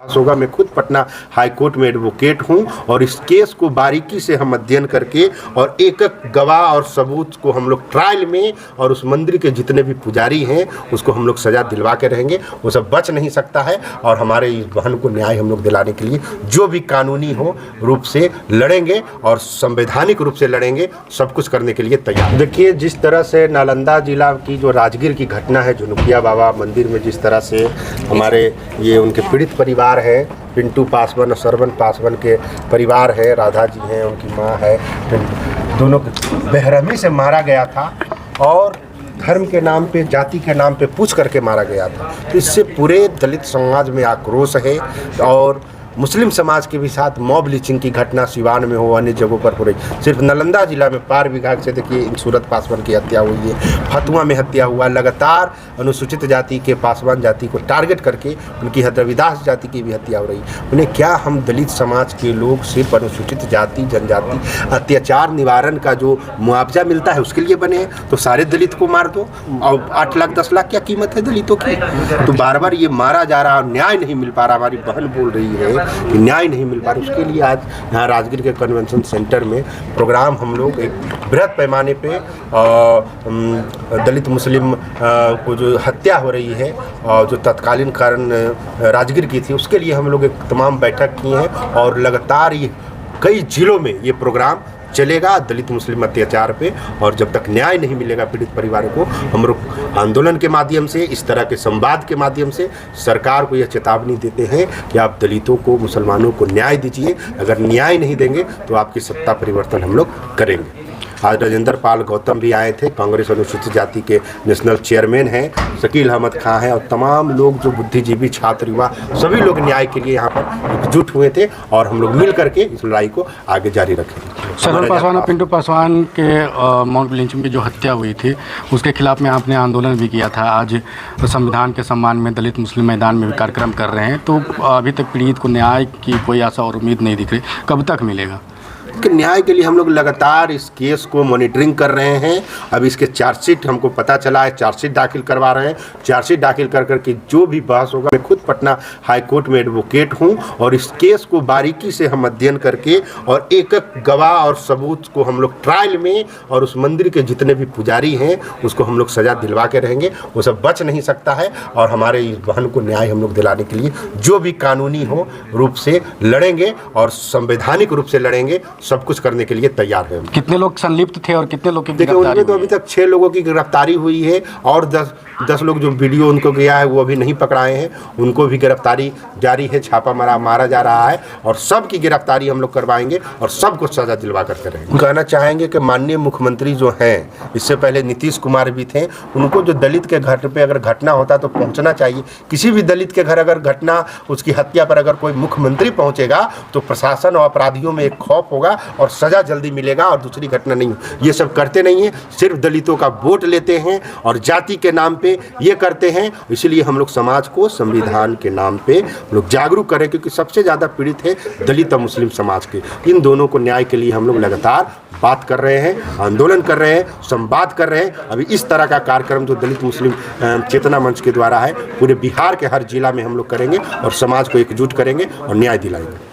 होगा। मैं खुद पटना हाई कोर्ट में एडवोकेट हूं और इस केस को बारीकी से हम अध्ययन करके और एक एक गवाह और सबूत को हम लोग ट्रायल में और उस मंदिर के जितने भी पुजारी हैं उसको हम लोग सजा दिलवा के रहेंगे। वो सब बच नहीं सकता है और हमारे इस बहन को न्याय हम लोग दिलाने के लिए जो भी कानूनी हो रूप से लड़ेंगे और संवैधानिक रूप से लड़ेंगे, सब कुछ करने के लिए तैयार। देखिए, जिस तरह से नालंदा जिला की जो राजगीर की घटना है, झुनुकिया बाबा मंदिर में जिस तरह से हमारे ये उनके पीड़ित परिवार है, पिंटू पासवान और सरवन पासवान के परिवार है, राधा जी हैं, उनकी माँ है, दोनों बेरहमी से मारा गया था और धर्म के नाम पे, जाति के नाम पे पूछ करके मारा गया था। तो इससे पूरे दलित समाज में आक्रोश है और मुस्लिम समाज के भी साथ मॉब लिंचिंग की घटना सिवान में हो, अन्य जगहों पर हो रही। सिर्फ नालंदा जिला में पार विभाग से देखिए सूरत पासवान की हत्या हुई है, फतुआ में हत्या हुआ। लगातार अनुसूचित जाति के पासवान जाति को टारगेट करके उनकी रविदास जाति की भी हत्या हो रही। उन्हें क्या हम दलित समाज के लोग सिर्फ अनुसूचित जाति जनजाति अत्याचार निवारण का जो मुआवजा मिलता है उसके लिए बने हैं? तो सारे दलित को मार दो और 8 लाख 10 लाख क्या कीमत है दलितों की? तो बार बार ये मारा जा रहा, न्याय नहीं मिल पा रहा। हमारी बहन बोल रही है कि न्याय नहीं मिल पा रहा। उसके लिए आज यहाँ राजगीर के कन्वेंशन सेंटर में प्रोग्राम हम लोग एक बृहद पैमाने पे दलित मुस्लिम को जो हत्या हो रही है और जो तत्कालीन कारण राजगीर की थी, उसके लिए हम लोग एक तमाम बैठक की हैं और लगातार ये कई जिलों में ये प्रोग्राम चलेगा दलित मुस्लिम अत्याचार पे। और जब तक न्याय नहीं मिलेगा पीड़ित परिवारों को, हम लोग आंदोलन के माध्यम से, इस तरह के संवाद के माध्यम से सरकार को यह चेतावनी देते हैं कि आप दलितों को, मुसलमानों को न्याय दीजिए। अगर न्याय नहीं देंगे तो आपकी सत्ता परिवर्तन हम लोग करेंगे। आज राजेंद्र पाल गौतम भी आए थे, कांग्रेस अनुसूचित जाति के नेशनल चेयरमैन हैं, शकील अहमद खां हैं और तमाम लोग जो बुद्धिजीवी छात्र युवा सभी लोग न्याय के लिए यहाँ पर एकजुट हुए थे और हम लोग मिल करके इस लड़ाई को आगे जारी रखेंगे। सरवन पासवान और पिंटू पासवान के मॉब लिंचिंग की जो हत्या हुई थी उसके खिलाफ में आपने आंदोलन भी किया था। आज संविधान के सम्मान में दलित मुस्लिम मैदान में भी कार्यक्रम कर रहे हैं, तो अभी तक पीड़ित को न्याय की कोई आशा और उम्मीद नहीं दिख रही, कब तक मिलेगा? कि न्याय के लिए हम लोग लगातार इस केस को मॉनिटरिंग कर रहे हैं। अब इसके चार्जशीट हमको पता चला है, चार्जशीट दाखिल करवा रहे हैं। चार्जशीट दाखिल कर करके जो भी बहस होगा, मैं खुद पटना हाई कोर्ट में एडवोकेट हूं और इस केस को बारीकी से हम अध्ययन करके और एक एक गवाह और सबूत को हम लोग ट्रायल में और उस मंदिर के जितने भी पुजारी हैं उसको हम लोग सजा दिलवा के रहेंगे। वो सब बच नहीं सकता है और हमारे इस बहन को न्याय हम लोग दिलाने के लिए जो भी कानूनी हो रूप से लड़ेंगे और संवैधानिक रूप से लड़ेंगे, सब कुछ करने के लिए तैयार है। कितने लोग संलिप्त थे और कितने लोग की देखिए, उनमें तो अभी तक 6 लोगों की गिरफ्तारी हुई है और 10 लोग जो वीडियो उनको गया है वो अभी नहीं पकड़ाए हैं, उनको भी गिरफ्तारी जारी है। छापा मारा जा रहा है और सबकी गिरफ्तारी हम लोग करवाएंगे और सबको सजा दिलवा करके रहेंगे। कहना चाहेंगे कि माननीय मुख्यमंत्री जो हैं, इससे पहले नीतीश कुमार भी थे, उनको जो दलित के घर पे अगर घटना होता तो पहुंचना चाहिए। किसी भी दलित के घर अगर घटना, उसकी हत्या पर अगर कोई मुख्यमंत्री पहुंचेगा तो प्रशासन और अपराधियों में एक खौफ होगा और सजा जल्दी मिलेगा और दूसरी घटना नहीं। ये सब करते नहीं है, सिर्फ दलितों का वोट लेते हैं और जाति के नाम पे ये करते हैं। इसलिए हम लोग समाज को संविधान के नाम पे लोग जागरूक करें, क्योंकि सबसे ज़्यादा पीड़ित है दलित और मुस्लिम समाज के। इन दोनों को न्याय के लिए हम लोग लगातार बात कर रहे हैं, आंदोलन कर रहे हैं, संवाद कर रहे हैं। अभी इस तरह का कार्यक्रम जो दलित मुस्लिम चेतना मंच के द्वारा है, पूरे बिहार के हर जिला में हम लोग करेंगे और समाज को एकजुट करेंगे और न्याय दिलाएंगे।